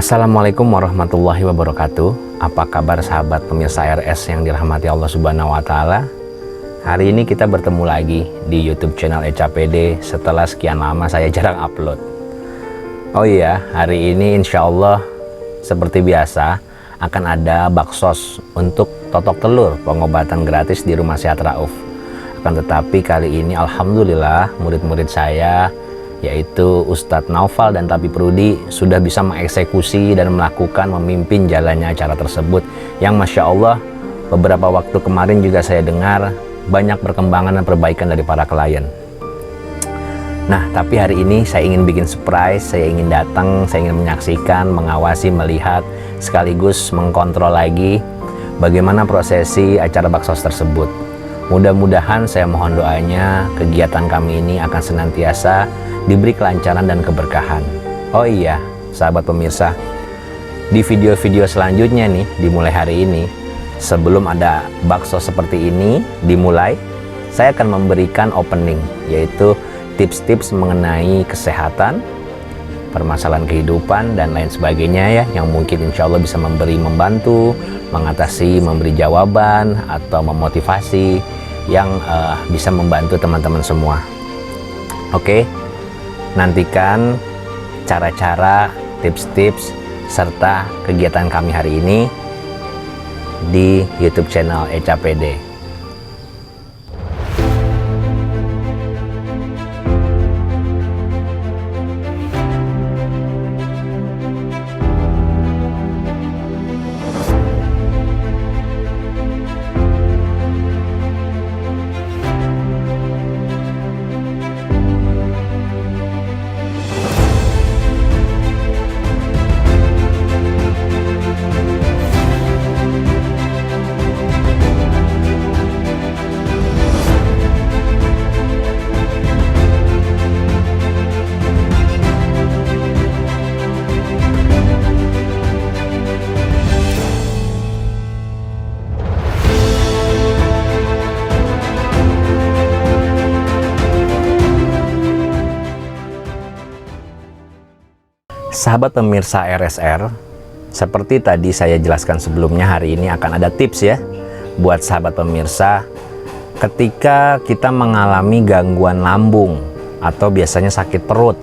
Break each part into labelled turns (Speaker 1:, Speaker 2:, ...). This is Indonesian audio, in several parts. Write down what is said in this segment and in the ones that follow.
Speaker 1: Assalamualaikum warahmatullahi wabarakatuh. Apa kabar sahabat pemirsa RS yang dirahmati Allah Subhanahu wa Ta'ala? Hari ini kita bertemu lagi di YouTube channel ECAPD setelah sekian lama saya jarang upload. Oh iya, hari ini insya Allah seperti biasa akan ada baksos untuk totok telur pengobatan gratis di Rumah Sehat Rauf. Akan tetapi kali ini alhamdulillah murid-murid saya yaitu Ustadz Naufal dan Tapi Prudi sudah bisa mengeksekusi dan memimpin jalannya acara tersebut, yang Masya Allah beberapa waktu kemarin juga saya dengar banyak perkembangan dan perbaikan dari para klien. Nah, tapi hari ini saya ingin bikin surprise, saya ingin datang, saya ingin menyaksikan, mengawasi, melihat, sekaligus mengkontrol lagi bagaimana prosesi acara baksos tersebut. Mudah-mudahan saya mohon doanya kegiatan kami ini akan senantiasa diberi kelancaran dan keberkahan. Oh iya, sahabat pemirsa, di video-video selanjutnya nih, dimulai hari ini, sebelum ada baksos seperti ini dimulai, saya akan memberikan opening, yaitu tips-tips mengenai kesehatan, permasalahan kehidupan, dan lain sebagainya ya, yang mungkin insya Allah bisa membantu, mengatasi, memberi jawaban, atau memotivasi yang bisa membantu teman-teman semua. Oke, nantikan cara-cara, tips-tips, serta kegiatan kami hari ini di YouTube channel ECAPD. Sahabat pemirsa RSR, seperti tadi saya jelaskan sebelumnya, hari ini akan ada tips ya buat sahabat pemirsa ketika kita mengalami gangguan lambung atau biasanya sakit perut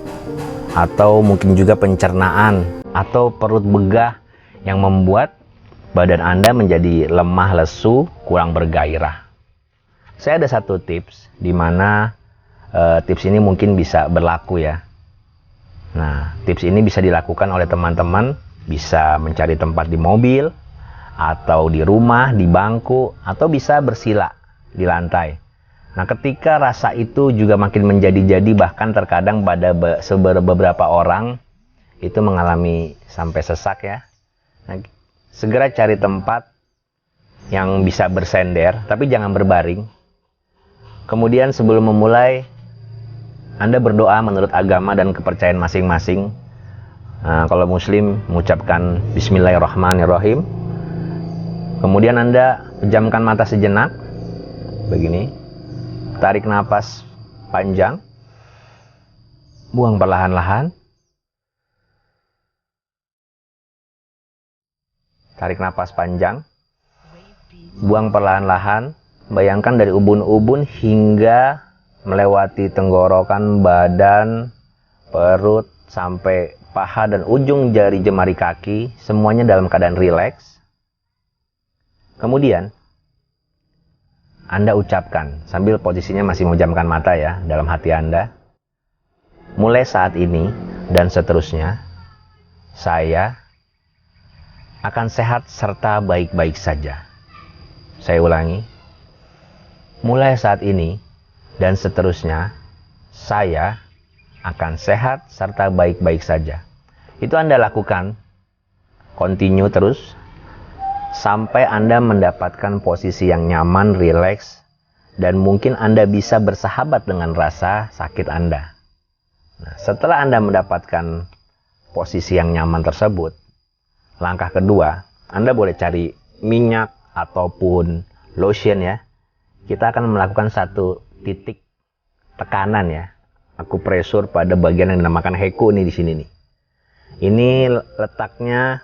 Speaker 1: atau mungkin juga pencernaan atau perut begah yang membuat badan Anda menjadi lemah lesu, kurang bergairah. Saya ada satu tips di mana tips ini mungkin bisa berlaku ya. Nah, tips ini bisa dilakukan oleh teman-teman, bisa mencari tempat di mobil, atau di rumah, di bangku, atau bisa bersila di lantai. Nah, ketika rasa itu juga makin menjadi-jadi, bahkan terkadang pada beberapa orang itu mengalami sampai sesak ya. Nah, segera cari tempat yang bisa bersender, tapi jangan berbaring. Kemudian sebelum memulai, Anda berdoa menurut agama dan kepercayaan masing-masing. Kalau muslim mengucapkan Bismillahirrahmanirrahim. Kemudian Anda pejamkan mata sejenak. Begini. Tarik napas panjang. Buang perlahan-lahan. Tarik napas panjang. Buang perlahan-lahan. Bayangkan dari ubun-ubun hingga melewati tenggorokan, badan, perut, sampai paha dan ujung jari jemari kaki, semuanya dalam keadaan rileks. Kemudian Anda ucapkan sambil posisinya masih memejamkan mata ya, dalam hati Anda, mulai saat ini dan seterusnya saya akan sehat serta baik-baik saja. Saya ulangi, mulai saat ini dan seterusnya, saya akan sehat serta baik-baik saja. Itu Anda lakukan, continue terus, sampai Anda mendapatkan posisi yang nyaman, rileks, dan mungkin Anda bisa bersahabat dengan rasa sakit Anda. Nah, setelah Anda mendapatkan posisi yang nyaman tersebut, langkah kedua, Anda boleh cari minyak ataupun lotion ya. Kita akan melakukan satu titik tekanan ya, akupresur pada bagian yang dinamakan heku nih di sini nih. Ini letaknya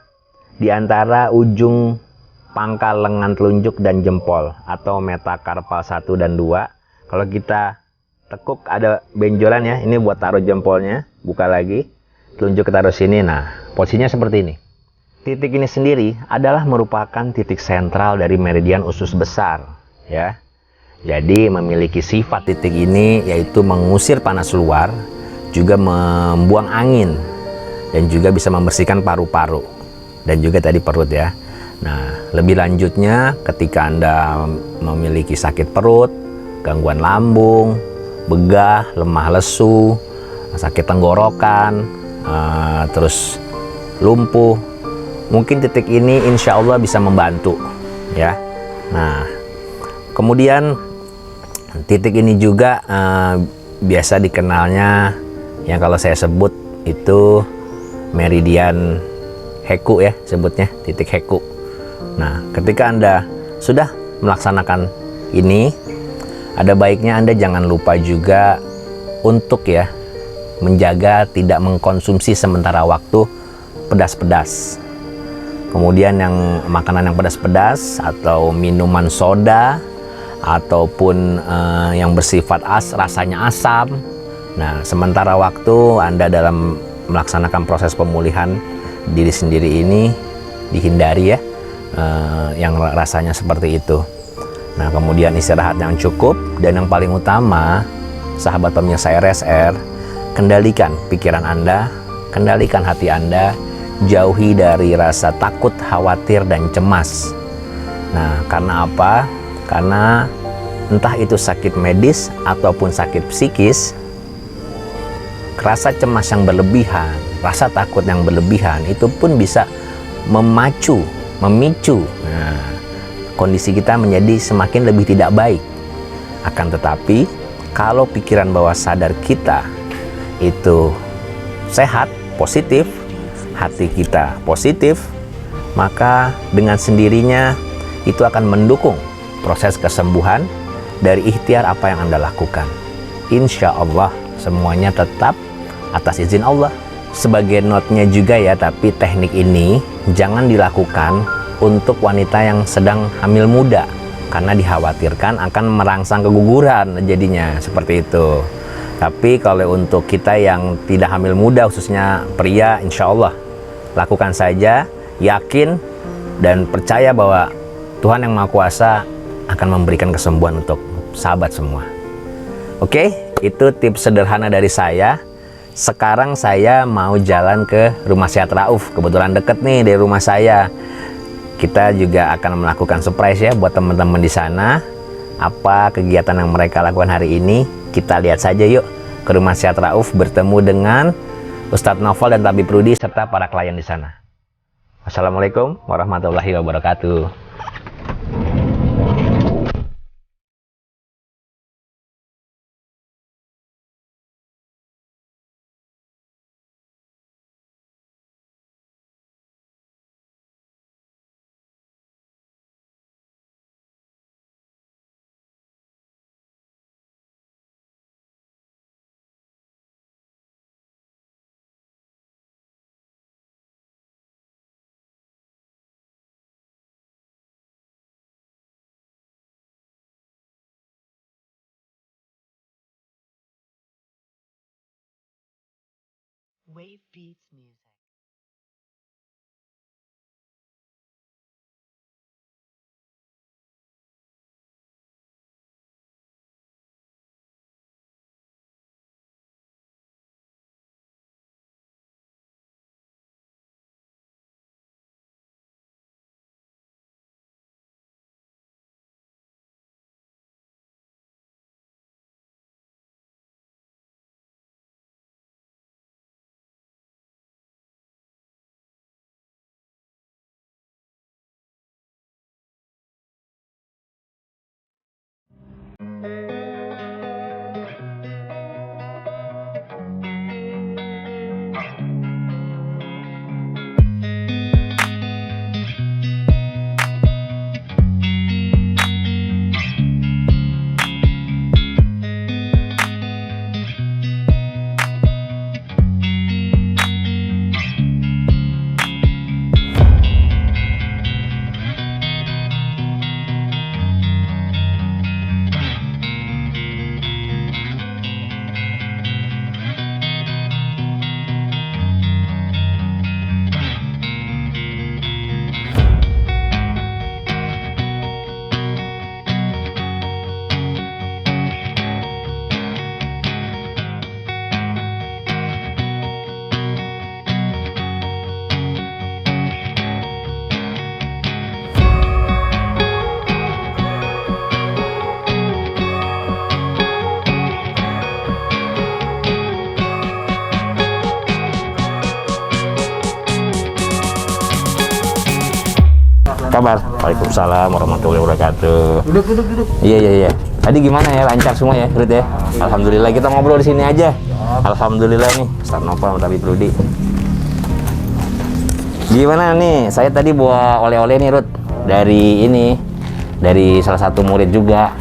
Speaker 1: di antara ujung pangkal lengan telunjuk dan jempol atau metakarpal 1 dan 2. Kalau kita tekuk ada benjolan ya, ini buat taruh jempolnya, buka lagi, telunjuk taruh sini. Nah, posisinya seperti ini. Titik ini sendiri adalah merupakan titik sentral dari meridian usus besar, ya. Jadi memiliki sifat titik ini yaitu mengusir panas luar, juga membuang angin, dan juga bisa membersihkan paru-paru dan juga tadi perut ya. Nah, lebih lanjutnya ketika Anda memiliki sakit perut, gangguan lambung, begah, lemah lesu, sakit tenggorokan, terus lumpuh, mungkin titik ini insya Allah bisa membantu ya. Nah, kemudian titik ini juga biasa dikenalnya yang kalau saya sebut itu meridian Heku ya, sebutnya titik Heku. Nah, ketika Anda sudah melaksanakan ini, ada baiknya Anda jangan lupa juga untuk ya menjaga tidak mengkonsumsi sementara waktu pedas-pedas. Kemudian yang makanan yang pedas-pedas atau minuman soda ataupun yang bersifat rasanya asam. Nah, sementara waktu Anda dalam melaksanakan proses pemulihan diri sendiri ini dihindari ya, yang rasanya seperti itu. Nah, kemudian istirahat yang cukup, dan yang paling utama, sahabat pemirsa RSR, kendalikan pikiran Anda, kendalikan hati Anda, jauhi dari rasa takut, khawatir, dan cemas. Nah, karena apa? Karena entah itu sakit medis ataupun sakit psikis, rasa cemas yang berlebihan, rasa takut yang berlebihan itu pun bisa memicu kondisi kita menjadi semakin lebih tidak baik. Akan tetapi kalau pikiran bawah sadar kita itu sehat, positif, hati kita positif, maka dengan sendirinya itu akan mendukung proses kesembuhan dari ikhtiar apa yang Anda lakukan. Insya Allah semuanya tetap atas izin Allah. Sebagai notnya juga ya, tapi teknik ini jangan dilakukan untuk wanita yang sedang hamil muda, karena dikhawatirkan akan merangsang keguguran jadinya seperti itu. Tapi kalau untuk kita yang tidak hamil muda, khususnya pria, insya Allah lakukan saja, yakin dan percaya bahwa Tuhan Yang Maha Kuasa akan memberikan kesembuhan untuk sahabat semua. Oke, itu tips sederhana dari saya. Sekarang saya mau jalan ke Rumah Sehat Rauf, kebetulan deket nih dari rumah saya. Kita juga akan melakukan surprise ya buat teman-teman di sana. Apa kegiatan yang mereka lakukan hari ini? Kita lihat saja yuk ke Rumah Sehat Rauf, bertemu dengan Ustadz Novel dan Tabib Rudi serta para klien di sana. Wassalamualaikum warahmatullahi wabarakatuh.
Speaker 2: Wave Beats Music.
Speaker 1: kabar? Waalaikumsalam warahmatullahi wabarakatuh.
Speaker 3: Duduk.
Speaker 1: Iya. Tadi gimana ya? Lancar semua ya, Rud ya? Alhamdulillah, kita ngobrol di sini aja. Alhamdulillah nih, Ustaz Noval sama Tabib Rudi. Gimana nih? Saya tadi bawa oleh-oleh nih, Rud. Dari salah satu murid juga.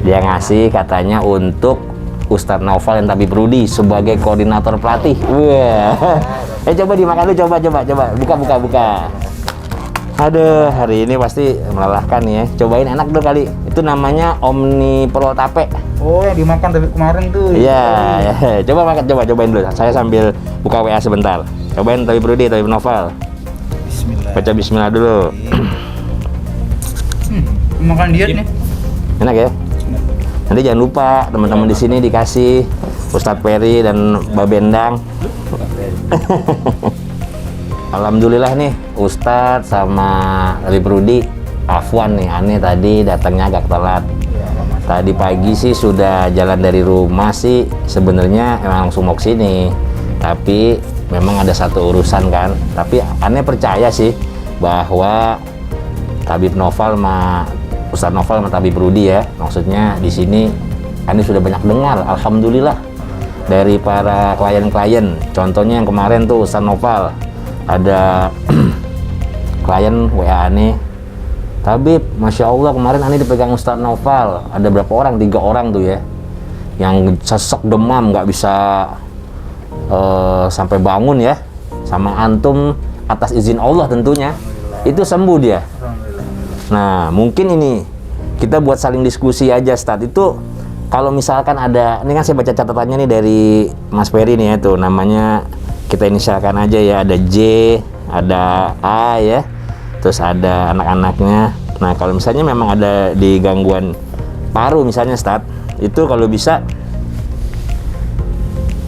Speaker 1: Dia ngasih katanya untuk Ustaz Noval dan Tabib Rudi sebagai koordinator pelatih. Wah. Coba dimakan dulu, coba. Buka. Aduh, hari ini pasti melelahkan ya. Cobain, enak tuh kali. Itu namanya Omni Pro Tape.
Speaker 3: Oh, yang dimakan tapi kemarin tuh.
Speaker 1: Iya. Cobain dulu. Saya sambil buka WA sebentar. Cobain Tabib Rudi, Tabib Noval.
Speaker 3: Bismillah.
Speaker 1: Baca bismillah dulu.
Speaker 3: Makan diet nih.
Speaker 1: Enak ya? Nanti jangan lupa teman-teman di sini dikasih Ustadz Peri dan Babendang. Alhamdulillah nih Ustadz sama Tabib Rudi afwan nih, aneh tadi datangnya agak telat. Tadi pagi sih sudah jalan dari rumah sih, sebenarnya emang langsung mau kesini, tapi memang ada satu urusan kan. Tapi aneh percaya sih bahwa Tabib Noval sama Ustadz Noval sama Tabib Rudi ya, maksudnya di sini aneh sudah banyak dengar, alhamdulillah, dari para klien-klien. Contohnya yang kemarin tuh Ustadz Noval, ada klien WA aneh, Tabib, Masya Allah kemarin aneh dipegang Ustadz Noval. Ada berapa orang? 3 orang tuh ya, yang sesek demam, nggak bisa sampai bangun ya, sama antum atas izin Allah tentunya, itu sembuh dia. Nah mungkin ini kita buat saling diskusi aja, Ustadz. Itu kalau misalkan ada, ini kan saya baca catatannya nih dari Mas Peri nih ya, tuh namanya kita inisialkan aja ya, ada J, ada A ya, terus ada anak-anaknya. Nah kalau misalnya memang ada di gangguan paru misalnya, Ustadz, itu kalau bisa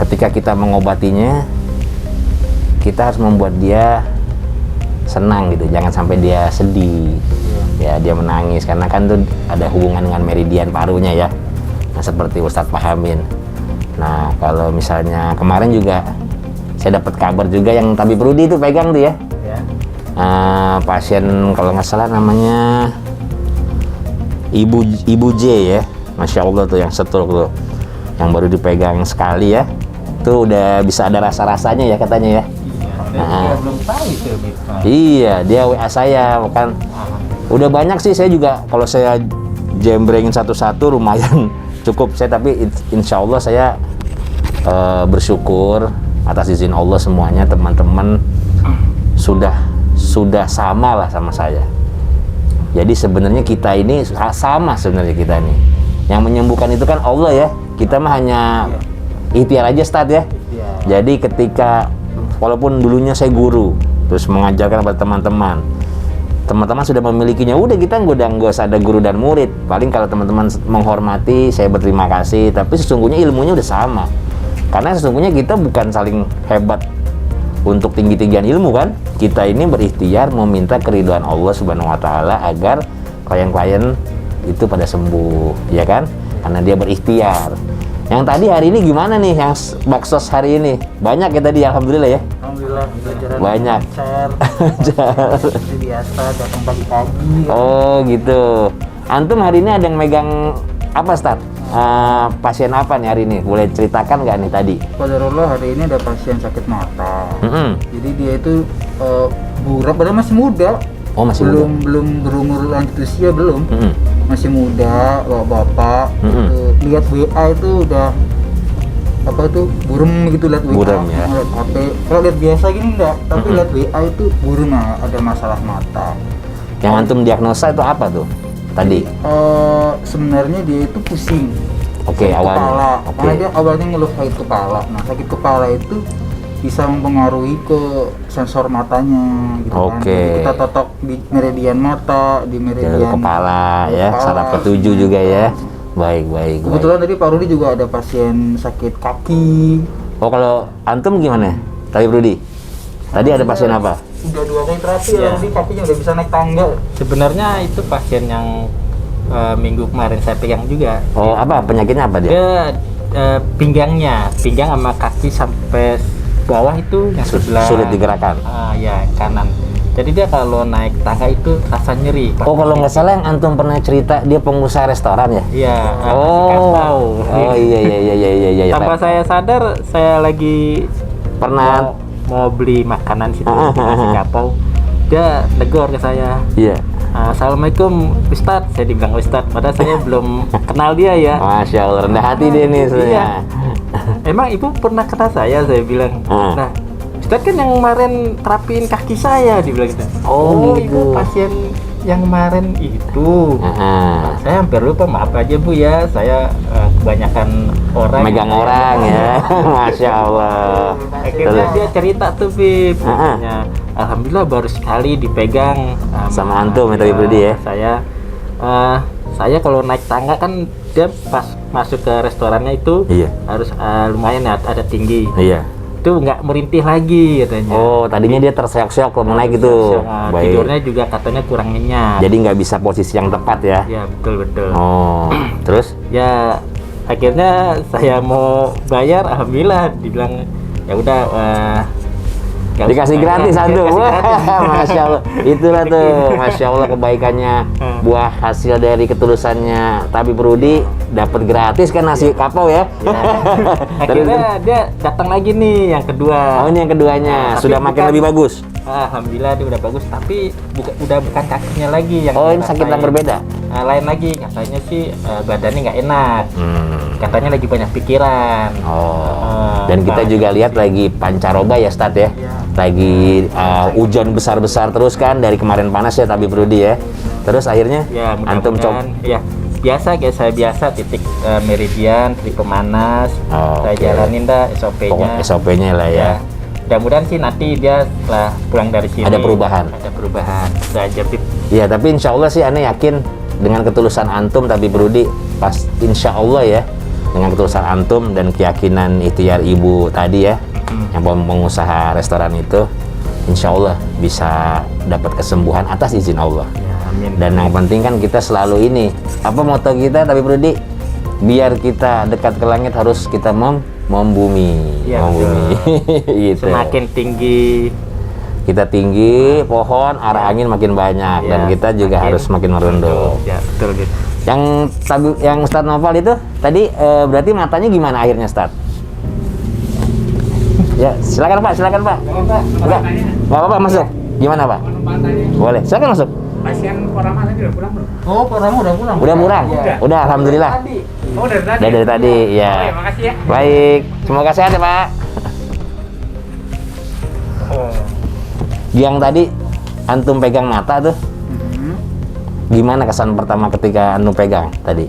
Speaker 1: ketika kita mengobatinya, kita harus membuat dia senang gitu, jangan sampai dia sedih ya, dia menangis, karena kan tuh ada hubungan dengan meridian parunya ya. Nah seperti Ustadz pahamin. Nah kalau misalnya kemarin juga saya dapat kabar juga yang Tabib Rudi itu pegang tuh ya, pasien kalau nggak salah namanya Ibu J ya, Masya Allah tuh yang stroke tuh, yang baru dipegang sekali ya, tuh udah bisa ada rasa-rasanya ya katanya ya.
Speaker 3: Belum tahu itu.
Speaker 1: Iya, dia WA saya kan. Udah banyak sih, saya juga kalau saya jembrengin satu-satu lumayan cukup saya, tapi insya Allah saya bersyukur atas izin Allah semuanya teman-teman sudah sama lah sama saya. Jadi sebenarnya kita ini sama, sebenarnya kita nih yang menyembuhkan itu kan Allah ya, kita mah hanya ikhtiar aja, Ustaz ya. Jadi ketika walaupun dulunya saya guru terus mengajarkan kepada teman-teman sudah memilikinya, udah kita nggak usah ada guru dan murid, paling kalau teman-teman menghormati saya berterima kasih, tapi sesungguhnya ilmunya udah sama. Karena sesungguhnya kita bukan saling hebat untuk tinggi-tinggian ilmu kan, kita ini berikhtiar meminta keridhaan Allah Subhanahu wa Ta'ala agar klien-klien itu pada sembuh ya kan, karena dia berikhtiar. Yang tadi hari ini gimana nih, yang baksos hari ini banyak ya tadi, alhamdulillah ya.
Speaker 3: Alhamdulillah pelajaran
Speaker 1: banyak.
Speaker 3: Seperti biasa datang pagi-pagi.
Speaker 1: Oh gitu. Antum hari ini ada yang megang apa, Ustaz? Pasien apa nih hari ini? Boleh ceritakan nggak nih tadi?
Speaker 3: Qadarullah hari ini ada pasien sakit mata. Jadi dia itu burak, padahal masih muda.
Speaker 1: Oh masih
Speaker 3: belum berumur lanjut usia, belum. Masih muda, bapak. Lihat WA itu udah apa tuh, burem gitu, lihat WA.
Speaker 1: Burem ya.
Speaker 3: Lihat HP. Kalau lihat biasa gini enggak, tapi lihat WA itu burem, ada masalah mata.
Speaker 1: Yang antum diagnosa itu apa tuh tadi?
Speaker 3: Sebenarnya dia itu pusing.
Speaker 1: Oke, awalnya.
Speaker 3: Kepala.
Speaker 1: Oke.
Speaker 3: Karena dia awalnya ngeluh sakit kepala. Nah, sakit kepala itu bisa mempengaruhi ke sensor matanya gitu kan.
Speaker 1: Oke.
Speaker 3: Jadi kita totok di meridian mata, di meridian
Speaker 1: kepala ya, saraf ketujuh juga ya. Baik.
Speaker 3: Kebetulan tadi Pak Rudi juga ada pasien sakit kaki.
Speaker 1: Oh kalau antum gimana, Tabib Rudi? Tadi ada pasien apa?
Speaker 3: Udah 2 kali terapi ya, Rudi kakinya udah bisa naik tangga.
Speaker 4: Sebenarnya itu pasien yang minggu kemarin saya pegang juga.
Speaker 1: Oh apa penyakitnya apa dia?
Speaker 4: Dia pinggang sama kaki sampai bawah itu yang sebelah
Speaker 1: Sulit digerakkan.
Speaker 4: ya kanan. Jadi dia kalau naik tangga itu rasa nyeri.
Speaker 1: Oh, kalau nggak salah yang antum pernah cerita dia pengusaha restoran ya?
Speaker 4: Iya.
Speaker 1: Oh iya.
Speaker 4: Tanpa saya sadar, saya lagi
Speaker 1: Pernah
Speaker 4: mau beli makanan situ nasi kapau. Dia negor ke saya.
Speaker 1: iya.
Speaker 4: Assalamualaikum Ustadz, saya dibilang Ustadz, padahal saya belum kenal dia ya.
Speaker 1: Masya Allah, rendah hati dia nih sebenarnya.
Speaker 4: Iya. Emang ibu pernah kenal saya bilang. Nah, Ustadz kan yang kemarin terapiin kaki saya, dibilang gitu.
Speaker 1: Oh, gitu.
Speaker 4: Ibu pasien yang kemarin itu. Saya hampir lupa, maaf aja Bu ya, saya kebanyakan orang
Speaker 1: Megang orang ya. Masya Allah.
Speaker 4: Akhirnya dia cerita tuh Bib, katanya, alhamdulillah baru sekali dipegang
Speaker 1: Sama antum ya Tapi Brudi ya.
Speaker 4: Saya kalau naik tangga kan dia pas masuk ke restorannya itu
Speaker 1: Iya.
Speaker 4: harus lumayan ada tinggi.
Speaker 1: Iya.
Speaker 4: Itu nggak merintih lagi katanya.
Speaker 1: Oh, tadinya dia terseok-seok kalau mau naik gitu. Baik.
Speaker 4: Tidurnya juga katanya kurang nyenyak.
Speaker 1: Jadi nggak bisa posisi yang tepat ya.
Speaker 4: Ya betul.
Speaker 1: Oh, terus?
Speaker 4: Ya akhirnya saya mau bayar, alhamdulillah dibilang ya udah nggak
Speaker 1: Dikasih
Speaker 4: usah
Speaker 1: gratis
Speaker 4: bayar.
Speaker 1: antum.
Speaker 4: Dikasih
Speaker 1: Wah,
Speaker 4: gratis.
Speaker 1: Masya Allah. Itulah tuh, Masya Allah kebaikannya. Buah hasil dari ketulusannya Tapi Brudi dapat gratis kan nasi kapau ya.
Speaker 4: Akhirnya dia datang lagi nih yang kedua.
Speaker 1: Oh, ini yang keduanya.
Speaker 4: Tapi
Speaker 1: Sudah makin
Speaker 4: bukan-
Speaker 1: lebih bagus.
Speaker 4: Alhamdulillah dia udah bagus, tapi udah bukan kakinya lagi yang
Speaker 1: Oh, ini
Speaker 4: dirasain.
Speaker 1: sakit yang berbeda.
Speaker 4: Lain lagi, katanya sih badannya nggak enak. Katanya lagi banyak pikiran.
Speaker 1: Oh, dan kita juga lihat lagi pancaroba ya Stad ya. Lagi hujan besar-besar terus kan dari kemarin panas ya Tapi Brudi ya. Terus akhirnya
Speaker 4: Ya,
Speaker 1: antum coba.
Speaker 4: mudah-mudahan ya biasa kayak saya biasa titik meridian, titik pemanas.
Speaker 1: Oh,
Speaker 4: Saya
Speaker 1: oke.
Speaker 4: jalanin dah SOP-nya.
Speaker 1: Pokoknya SOP-nya lah ya.
Speaker 4: Mudah-mudahan sih nanti dia setelah pulang dari sini
Speaker 1: Ada perubahan.
Speaker 4: Ada perubahan. Udah aja Bib.
Speaker 1: Iya, tapi insya Allah sih aneh yakin dengan ketulusan antum Tapi Brudi pas insya Allah ya, dengan ketulusan antum dan keyakinan ikhtiar ibu tadi ya, yang pengusaha restoran itu, insya Allah bisa dapat kesembuhan atas izin Allah.
Speaker 4: Ya, amin.
Speaker 1: Dan yang penting kan kita selalu ini, apa moto kita Tapi Brudi? Biar kita dekat ke langit harus kita membumi.
Speaker 4: Iya,
Speaker 1: Gitu.
Speaker 4: Semakin tinggi
Speaker 1: Kita tinggi, pohon, arah angin makin banyak, dan
Speaker 4: Ya,
Speaker 1: kita juga
Speaker 4: makin
Speaker 1: harus makin merunduk.
Speaker 4: ya betul gitu.
Speaker 1: Yang Ustadz Noval itu tadi berarti matanya gimana akhirnya Ustadz? Ya, silakan Pak. Enggak apa-apa, masuk. Gimana Pak? Boleh, silakan masuk.
Speaker 5: Pasien Porama tadi udah pulang belum?
Speaker 3: Oh, Porama udah pulang.
Speaker 1: Udah pulang?
Speaker 3: Iya.
Speaker 1: Udah, alhamdulillah.
Speaker 5: Oh, dari tadi.
Speaker 1: Udah dari tadi, ya.
Speaker 5: Oh, ya, makasih ya.
Speaker 1: Baik, semoga sehat ya Pak. Yang tadi antum pegang mata tuh, gimana kesan pertama ketika antum pegang tadi?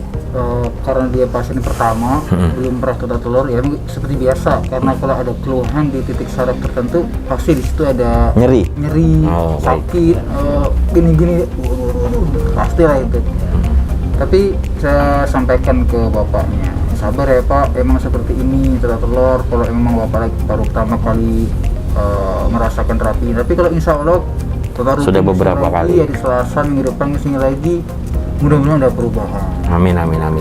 Speaker 3: Karena dia pasien pertama, belum pernah telur ya seperti biasa. Karena kalau ada keluhan di titik saraf tertentu, pasti di situ ada
Speaker 1: Nyeri. Oh, baik.
Speaker 3: sakit, gini-gini, pasti lah itu. Tapi saya sampaikan ke bapaknya, sabar ya Pak, emang seperti ini telur. Kalau emang bapak baru pertama kali merasakan terapi, tapi kalau insya Allah
Speaker 1: Sudah beberapa kali.
Speaker 3: ya di Selasa minggu depan kesini lagi, mudah-mudahan ada perubahan.
Speaker 1: Amin,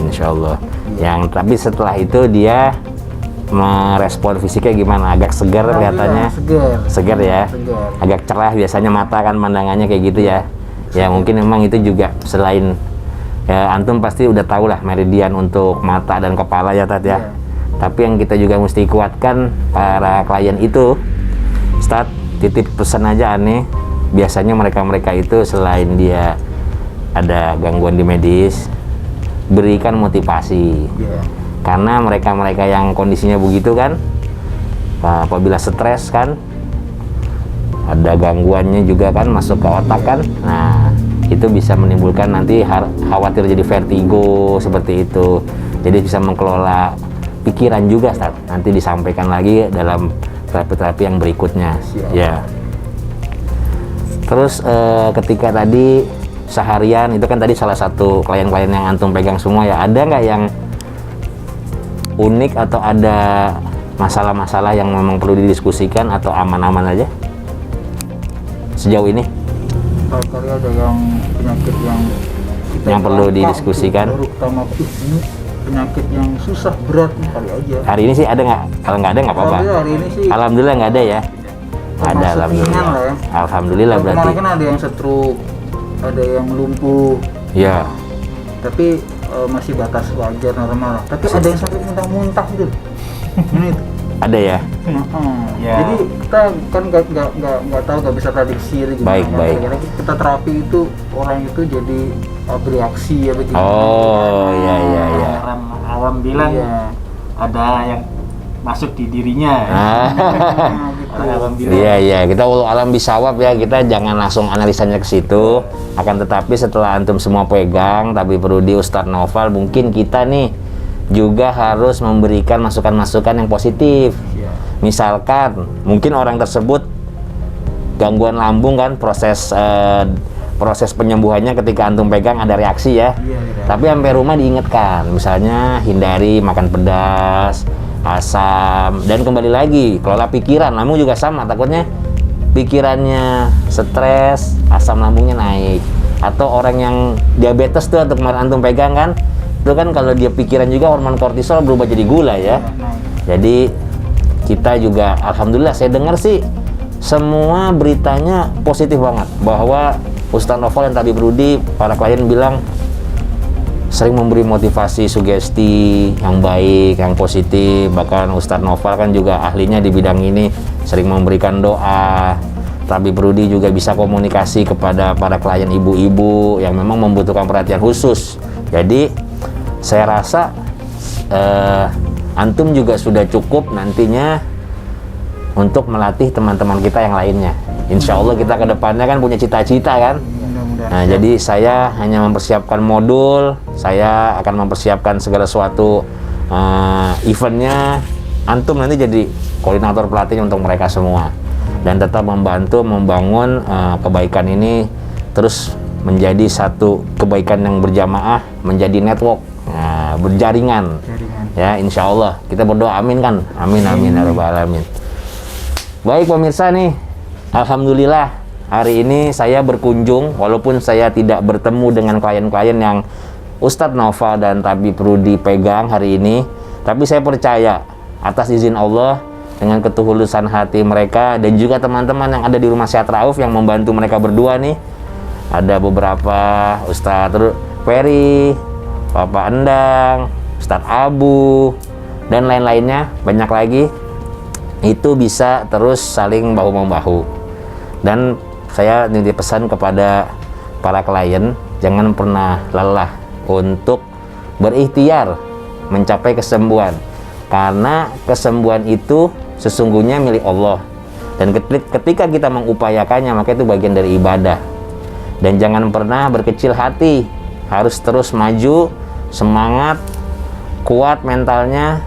Speaker 1: insya Allah. Yang tapi setelah itu dia merespon fisiknya gimana? Agak segar kelihatannya. Segar ya.
Speaker 3: Segar.
Speaker 1: Agak cerah, biasanya mata kan pandangannya kayak gitu ya. Ya mungkin memang itu juga selain ya, antum pasti udah tahu lah meridian untuk mata dan kepala ya Tat ya.
Speaker 3: Iya.
Speaker 1: Tapi yang kita juga mesti kuatkan para klien itu, Ustadz, titip pesan aja aneh. Biasanya mereka itu selain dia ada gangguan di medis, berikan motivasi.
Speaker 3: Iya.
Speaker 1: Karena mereka yang kondisinya begitu kan, apabila stres kan, ada gangguannya juga kan masuk ke otak kan, nah itu bisa menimbulkan nanti khawatir jadi vertigo seperti itu. Jadi bisa mengelola pikiran juga Ustaz. Nanti disampaikan lagi dalam terapi-terapi yang berikutnya.
Speaker 3: Siap.
Speaker 1: Ya. Terus ketika tadi seharian itu kan tadi salah satu klien-klien yang antum pegang semua ya, ada nggak yang unik atau ada masalah-masalah yang memang perlu didiskusikan atau aman-aman aja sejauh ini?
Speaker 3: Kali ada yang penyakit yang
Speaker 1: Perlu didiskusikan.
Speaker 3: Baru pertama ini penyakit yang susah berat kali aja.
Speaker 1: Hari ini sih ada nggak? Kalau nggak ada nggak apa-apa.
Speaker 3: Hari ini sih
Speaker 1: Alhamdulillah nggak ada ya. Ada,
Speaker 3: termasuk
Speaker 1: alhamdulillah.
Speaker 3: ringan lah ya.
Speaker 1: Alhamdulillah
Speaker 3: Kalau
Speaker 1: berarti.
Speaker 3: kemarin kan ada yang stroke, ada yang lumpuh,
Speaker 1: Ya.
Speaker 3: tapi masih batas wajar normal. Tapi ada yang sampai muntah-muntah gitu. Ini itu.
Speaker 1: Ada ya.
Speaker 4: Ya.
Speaker 3: Jadi kita kan nggak tahu, nggak bisa prediksi ya, gimana.
Speaker 1: Baik, baik.
Speaker 3: Kira-kira kita terapi itu orang itu jadi bereaksi ya begini.
Speaker 1: Oh, iya iya iya.
Speaker 4: Orang awam bilang
Speaker 3: Iya.
Speaker 4: ada yang masuk di dirinya.
Speaker 1: Ah.
Speaker 3: Nah, gitu.
Speaker 4: Orang awam bilang.
Speaker 1: Iya iya, kita walau alam bisawab ya, kita jangan langsung analisanya ke situ. Akan tetapi setelah antum semua pegang, tapi perlu di Ustadz Noval, mungkin kita nih juga harus memberikan masukan-masukan yang positif.
Speaker 4: Iya.
Speaker 1: Misalkan mungkin orang tersebut gangguan lambung kan, proses penyembuhannya ketika antum pegang ada reaksi ya.
Speaker 3: Iya, iya.
Speaker 1: Tapi sampai rumah diingatkan, misalnya hindari makan pedas, asam, dan kembali lagi kelola pikiran. Lambung juga sama, takutnya pikirannya stres, asam lambungnya naik. Atau orang yang diabetes tuh, atau kemarin antum pegang kan, itu kan kalau dia pikiran juga hormon kortisol berubah jadi gula ya. Jadi kita juga alhamdulillah, saya dengar sih semua beritanya positif banget, bahwa Ustadz Noval dan Tabib Rudi, para klien bilang sering memberi motivasi, sugesti yang baik, yang positif. Bahkan Ustadz Noval kan juga ahlinya di bidang ini, sering memberikan doa. Tabib Rudi juga bisa komunikasi kepada para klien ibu-ibu yang memang membutuhkan perhatian khusus. Jadi saya rasa antum juga sudah cukup nantinya untuk melatih teman-teman kita yang lainnya. Insya Allah kita ke depannya kan punya cita-cita kan.
Speaker 3: Mudah-mudahan.
Speaker 1: Nah, jadi saya hanya mempersiapkan modul, saya akan mempersiapkan segala sesuatu eventnya. Antum nanti jadi koordinator pelatih untuk mereka semua, dan tetap membantu membangun kebaikan ini terus menjadi satu kebaikan yang berjamaah, menjadi network, berjaringan. Ya, insya Allah kita berdoa amin kan, amin amin ya rabbal alamin. Baik pemirsa nih, alhamdulillah hari ini saya berkunjung, walaupun saya tidak bertemu dengan klien-klien yang Ustadz Noval dan Tabib Rudi pegang hari ini, tapi saya percaya atas izin Allah, dengan ketulusan hati mereka dan juga teman-teman yang ada di Rumah Sehat Rauf yang membantu mereka berdua nih, ada beberapa Ustadz Ferry, Bapak Endang, Ustadz Abu, dan lain-lainnya, banyak lagi, itu bisa terus saling bahu-membahu. Dan saya nitip pesan kepada para klien, jangan pernah lelah untuk berikhtiar mencapai kesembuhan, karena kesembuhan itu sesungguhnya milik Allah, dan ketika kita mengupayakannya maka itu bagian dari ibadah. Dan jangan pernah berkecil hati, harus terus maju, semangat, kuat mentalnya.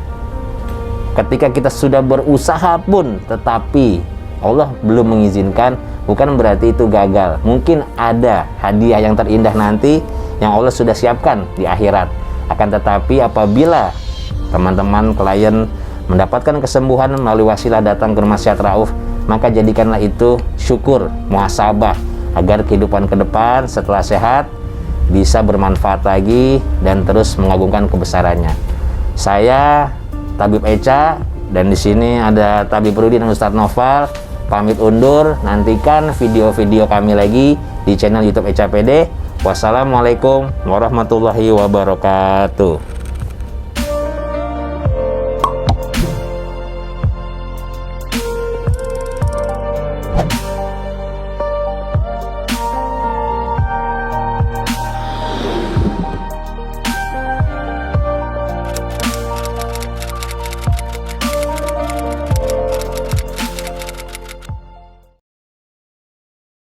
Speaker 1: Ketika kita sudah berusaha pun tetapi Allah belum mengizinkan, bukan berarti itu gagal. Mungkin ada hadiah yang terindah nanti yang Allah sudah siapkan di akhirat. Akan tetapi apabila teman-teman klien mendapatkan kesembuhan melalui wasilah datang ke Rumah Sehat Rauf, maka jadikanlah itu syukur, muhasabah, agar kehidupan ke depan setelah sehat bisa bermanfaat lagi dan terus mengagungkan kebesarannya. Saya Tabib Echa, dan di sini ada Tabib Rudi dan Ustadz Noval, pamit undur. Nantikan video-video kami lagi di channel YouTube Echa PD. Wassalamualaikum warahmatullahi wabarakatuh.